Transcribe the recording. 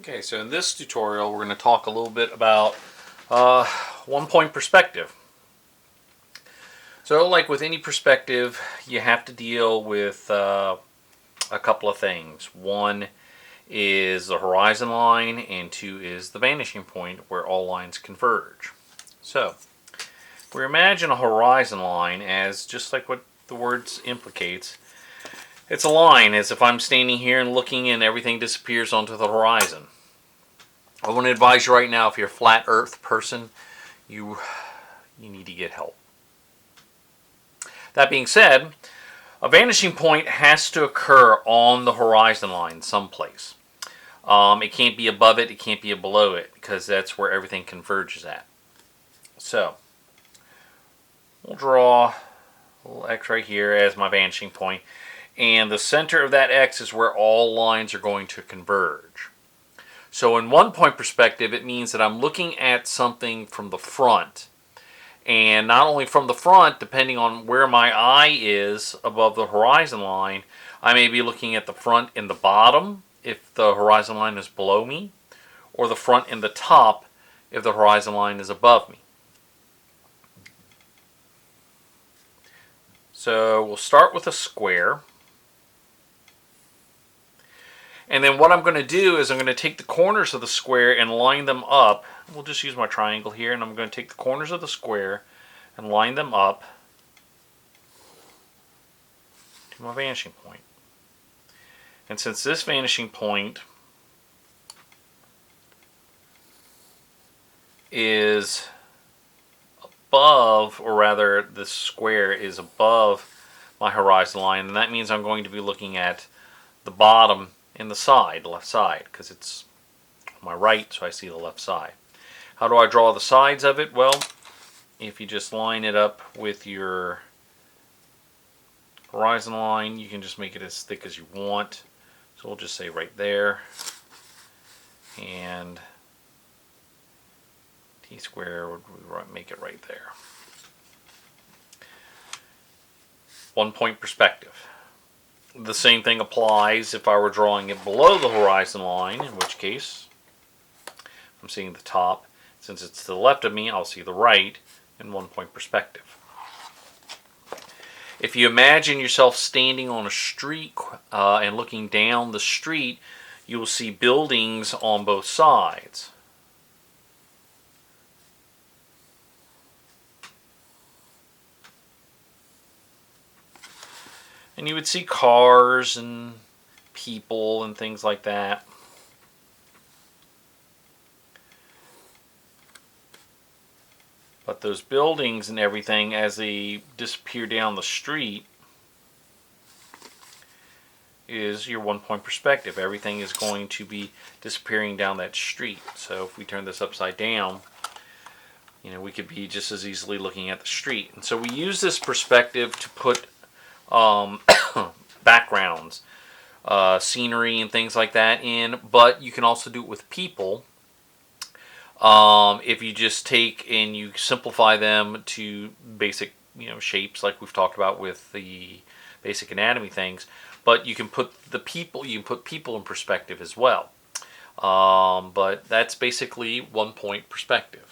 Okay, so in this tutorial we're going to talk a little bit about one-point perspective. So like with any perspective, you have to deal with a couple of things. One is the horizon line, and two is the vanishing point where all lines converge. So we imagine a horizon line as just like what the words implicates. It's a line, as if I'm standing here and looking and everything disappears onto the horizon. I want to advise you right now, if you're a flat earth person, you need to get help. That being said, a vanishing point has to occur on the horizon line someplace. It can't be above it, it can't be below it, because that's where everything converges at. So, we'll draw a little X right here as my vanishing point, and the center of that X is where all lines are going to converge. So in one-point perspective, it means that I'm looking at something from the front. And not only from the front, depending on where my eye is above the horizon line, I may be looking at the front and the bottom if the horizon line is below me, or the front and the top if the horizon line is above me. So we'll start with a square. And then what I'm going to do is I'm going to take the corners of the square and line them up. We'll just use my triangle here, and I'm going to take the corners of the square and line them up to my vanishing point. And since this vanishing point is above, or rather this square is above my horizon line, and that means I'm going to be looking at the bottom and the side, the left side, because it's on my right, so I see the left side. How do I draw the sides of it? Well, if you just line it up with your horizon line, you can just make it as thick as you want. So we'll just say right there, and t-square would make it right there. One-point perspective. The same thing applies if I were drawing it below the horizon line, in which case I'm seeing the top. Since it's to the left of me, I'll see the right in one-point perspective. If you imagine yourself standing on a street and looking down the street, you will see buildings on both sides. And you would see cars and people and things like that. But those buildings and everything, as they disappear down the street, is your one-point perspective. Everything is going to be disappearing down that street. So if we turn this upside down, we could be just as easily looking at the street. And so we use this perspective to put backgrounds, scenery and things like that in, but you can also do it with people. If you just take and you simplify them to basic shapes, like we've talked about with the basic anatomy things, but you can put people in perspective as well. But that's basically one-point perspective.